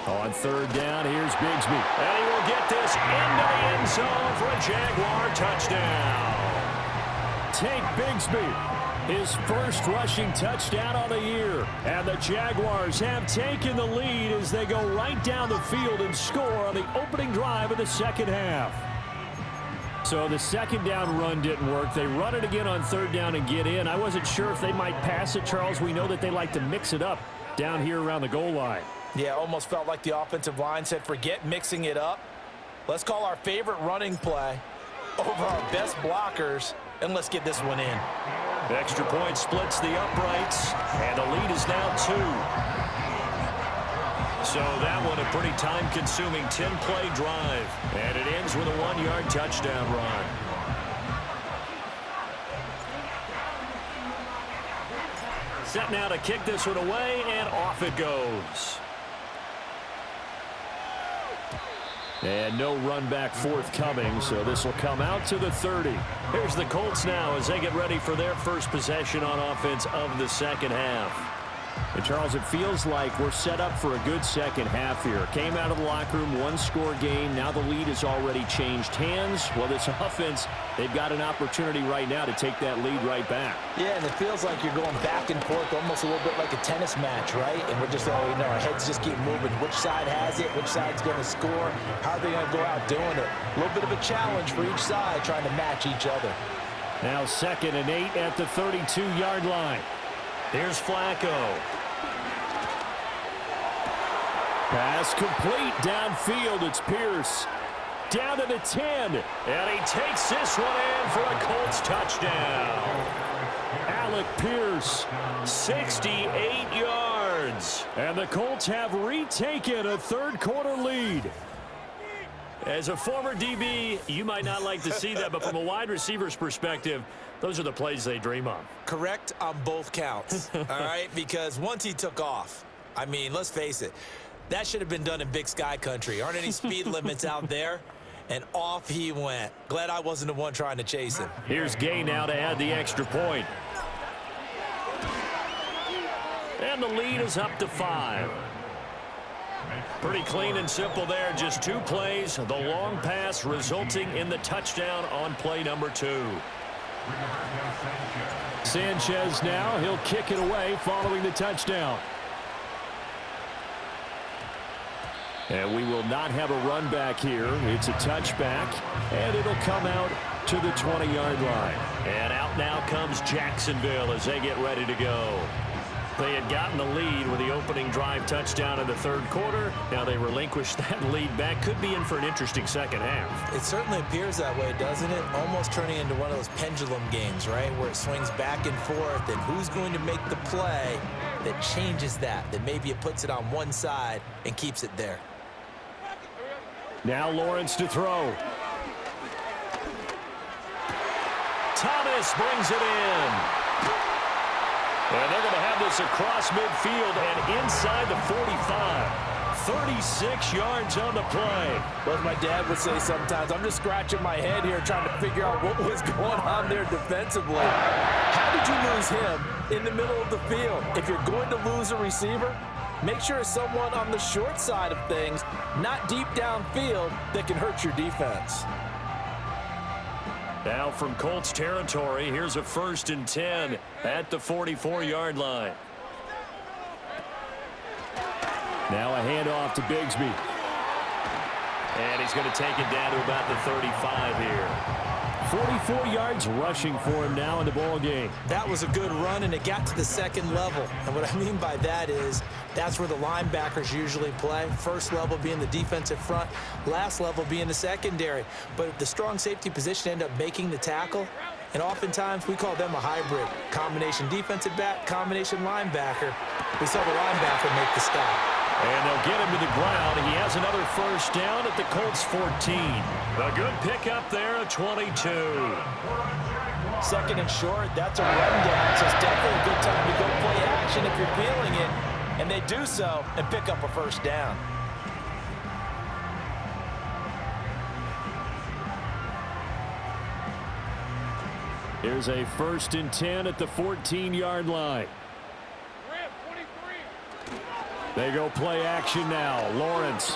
On third down, here's Bigsby. And he will get this into the end zone for a Jaguar touchdown. Take Bigsby, his first rushing touchdown on the year. And the Jaguars have taken the lead as they go right down the field and score on the opening drive of the second half. So the second down run didn't work. They run it again on third down and get in. I wasn't sure if they might pass it, Charles. We know that they like to mix it up down here around the goal line. Yeah, almost felt like the offensive line said, forget mixing it up. Let's call our favorite running play over our best blockers, and let's get this one in. The extra point splits the uprights, and the lead is now 2. So that one a pretty time-consuming 10-play drive, and it ends with a 1-yard touchdown run. Set now to kick this one away, and off it goes. And no run back forthcoming, so this will come out to the 30. Here's the Colts now as they get ready for their first possession on offense of the second half. And Charles, it feels like we're set up for a good second half here. Came out of the locker room, one-score game. Now the lead has already changed hands. Well, this offense, they've got an opportunity right now to take that lead right back. Yeah, and it feels like you're going back and forth, almost a little bit like a tennis match, right? And we're just, our heads just keep moving. Which side has it? Which side's going to score? How are they going to go out doing it? A little bit of a challenge for each side, trying to match each other. Now 2nd and 8 at the 32-yard line. Here's Flacco. Pass complete downfield. It's Pierce. Down to the 10. And he takes this one in for a Colts touchdown. Alec Pierce, 68 yards. And the Colts have retaken a third-quarter lead. As a former DB, you might not like to see that, but from a wide receiver's perspective, those are the plays they dream of. Correct on both counts, all right? Because once he took off, I mean, let's face it, that should have been done in Big Sky country. Aren't any speed limits out there? And off he went. Glad I wasn't the one trying to chase him. Here's Gay now to add the extra point. And the lead is up to 5. Pretty clean and simple there. Just 2 plays. The long pass resulting in the touchdown on play number 2. Sanchez now. He'll kick it away following the touchdown. And we will not have a run back here. It's a touchback, and it'll come out to the 20-yard line. And out now comes Jacksonville as they get ready to go. They had gotten the lead with the opening drive touchdown in the third quarter. Now they relinquish that lead back. Could be in for an interesting second half. It certainly appears that way, doesn't it? Almost turning into one of those pendulum games, right, where it swings back and forth, and who's going to make the play that changes that maybe it puts it on one side and keeps it there. Now Lawrence to throw. Thomas brings it in. And they're going to have this across midfield and inside the 45. 36 yards on the play. Well, as my dad would say sometimes, I'm just scratching my head here trying to figure out what was going on there defensively. How did you lose him in the middle of the field? If you're going to lose a receiver, make sure it's someone on the short side of things, not deep downfield, that can hurt your defense. Now from Colts territory, here's a 1st and 10 at the 44-yard line. Now a handoff to Bigsby. And he's going to take it down to about the 35 here. 44 yards rushing for him now in the ball game. That was a good run, and it got to the second level. And what I mean by that is that's where the linebackers usually play. First level being the defensive front, last level being the secondary. But the strong safety position ended up making the tackle, and oftentimes we call them a hybrid. Combination defensive back, combination linebacker. We saw the linebacker make the stop. And they'll get him to the ground. He has another 1st down at the Colts 14. A good pickup there at 22. 2nd and short, that's a rundown, so it's definitely a good time to go play action if you're feeling it. And they do so and pick up a 1st down. Here's a 1st and 10 at the 14-yard line. They go play action now. Lawrence.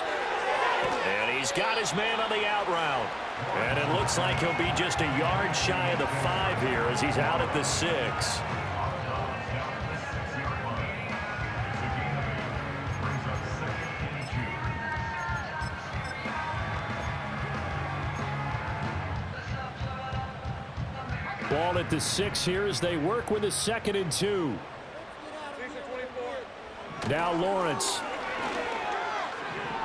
And he's got his man on the out route. And it looks like he'll be just a yard shy of the 5 here as he's out at the 6. Ball at the 6 here as they work with a 2nd and 2. Now Lawrence.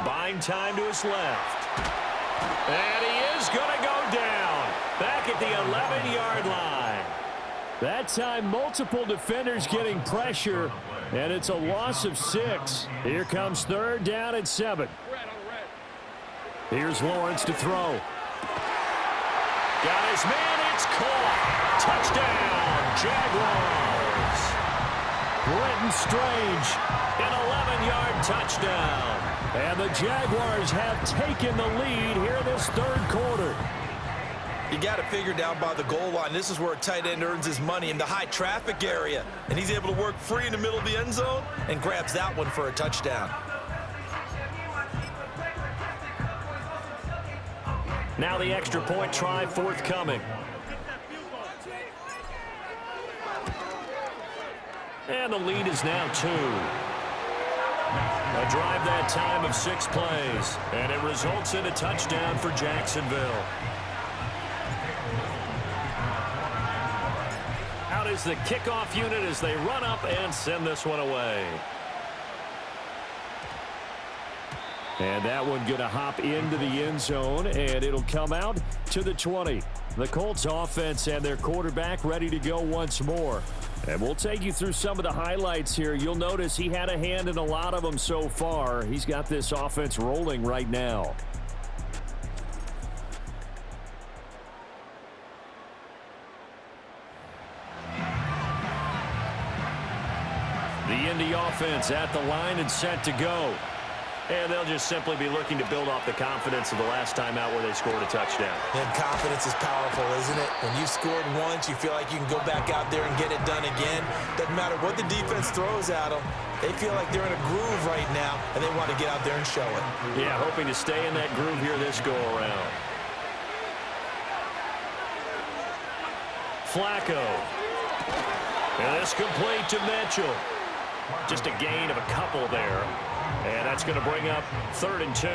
Buying time to his left. And he is going to go down. Back at the 11-yard line. That time, multiple defenders getting pressure, and it's a loss of 6. Here comes 3rd down and 7. Here's Lawrence to throw. Got his man. It's caught. Touchdown, Jaguars. Brenton Strange, an 11-yard touchdown. And the Jaguars have taken the lead here in this 3rd quarter. You got it figured out by the goal line. This is where a tight end earns his money, in the high traffic area. And he's able to work free in the middle of the end zone and grabs that one for a touchdown. Now the extra point try forthcoming. And the lead is now 2. A drive that time of 6 plays. And it results in a touchdown for Jacksonville. Out is the kickoff unit as they run up and send this one away. And that one going to hop into the end zone, and it'll come out to the 20. The Colts offense and their quarterback ready to go once more. And we'll take you through some of the highlights here. You'll notice he had a hand in a lot of them so far. He's got this offense rolling right now. The Indy offense at the line and set to go. And they'll just simply be looking to build off the confidence of the last time out where they scored a touchdown. And confidence is powerful, isn't it? When you've scored once, you feel like you can go back out there and get it done again. Doesn't matter what the defense throws at them. They feel like they're in a groove right now, and they want to get out there and show it. Yeah, hoping to stay in that groove here this go-around. Flacco. And this complete to Mitchell. Just a gain of a couple there. And that's going to bring up 3rd and 2.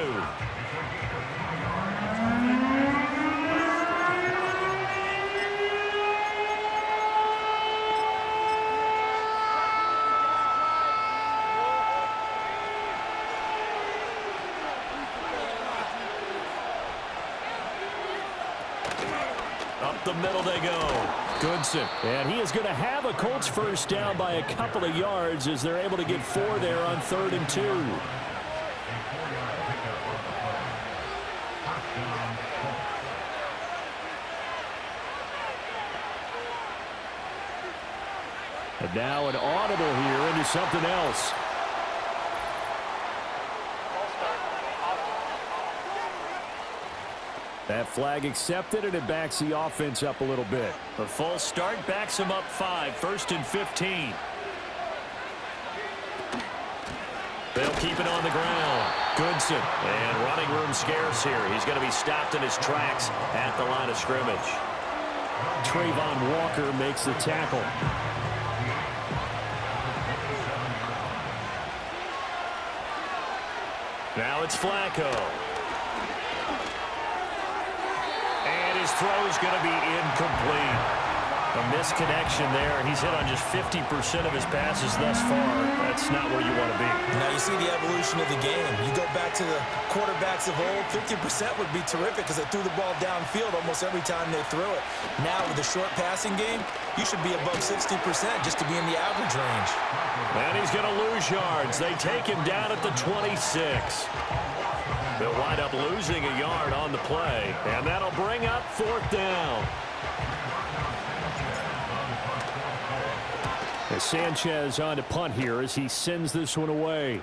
Up the middle they go. Goodson. And he is going to have a Colts first down by a couple of yards as they're able to get 4 there on 3rd and 2. And now an audible here into something else. That flag accepted, and it backs the offense up a little bit. The false start backs them up 5, 1st and 15. They'll keep it on the ground. Goodson. And running room scarce here. He's going to be stopped in his tracks at the line of scrimmage. Trayvon Walker makes the tackle. Now it's Flacco. His throw is going to be incomplete. A misconnection there. He's hit on just 50% of his passes thus far. That's not where you want to be. Now you see the evolution of the game. You go back to the quarterbacks of old, 50% would be terrific because they threw the ball downfield almost every time they threw it. Now with the short passing game, you should be above 60% just to be in the average range. And he's going to lose yards. They take him down at the 26. They'll wind up losing a yard on the play, and that'll bring up 4th down. As Sanchez on to punt here as he sends this one away.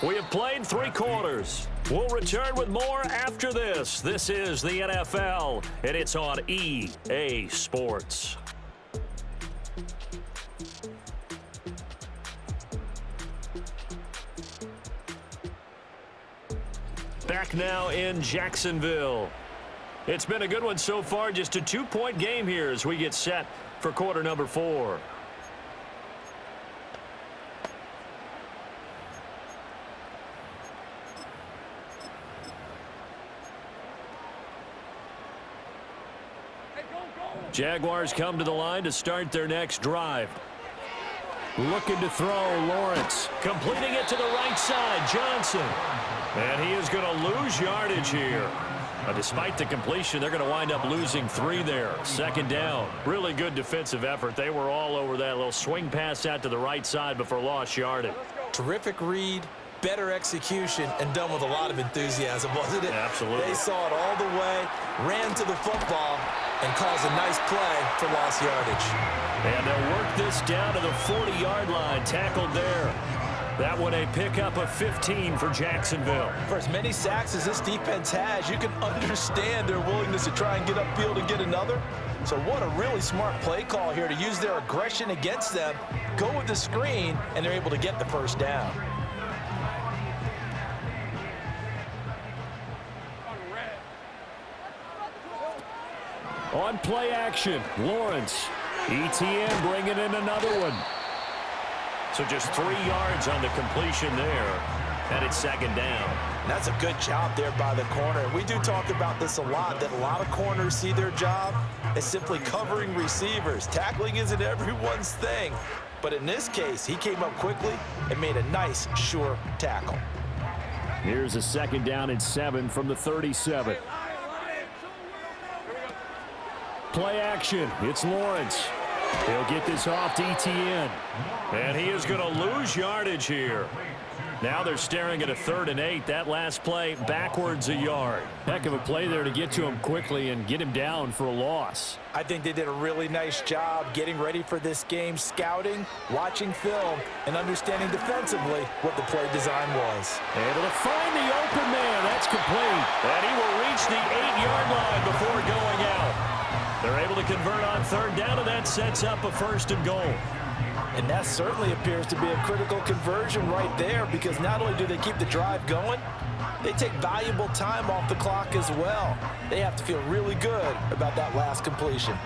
We have played 3 quarters. We'll return with more after this. This is the NFL, and it's on EA Sports. Back now in Jacksonville. It's been a good one so far. Just a 2-point game here as we get set for quarter number 4. Jaguars come to the line to start their next drive. Looking to throw, Lawrence. Completing it to the right side, Johnson. And he is going to lose yardage here. Despite the completion, they're going to wind up losing 3 there. Second down. Really good defensive effort. They were all over that little swing pass out to the right side before lost yardage. Terrific read, better execution, and done with a lot of enthusiasm, wasn't it? Absolutely. They saw it all the way, ran to the football, and caused a nice play for lost yardage. And they'll work this down to the 40-yard line. Tackled there. That one a pickup of 15 for Jacksonville. For as many sacks as this defense has, you can understand their willingness to try and get upfield and get another. So what a really smart play call here to use their aggression against them, go with the screen, and they're able to get the first down. On play action, Lawrence. ETN bringing in another one. So just 3 yards on the completion there. And it's second down. And that's a good job there by the corner. We do talk about this a lot, that a lot of corners see their job as simply covering receivers. Tackling isn't everyone's thing. But in this case, he came up quickly and made a nice, sure tackle. Here's a second down and 7 from the 37. Play action. It's Lawrence. He'll get this off to ETN. And he is going to lose yardage here. Now they're staring at a 3rd and 8. That last play backwards a yard. Heck of a play there to get to him quickly and get him down for a loss. I think they did a really nice job getting ready for this game, scouting, watching film, and understanding defensively what the play design was. Able to find the open man. That's complete. And he will reach the 8-yard line before going out. They're able to convert on 3rd down, and that sets up a 1st and goal. And that certainly appears to be a critical conversion right there, because not only do they keep the drive going, they take valuable time off the clock as well. They have to feel really good about that last completion.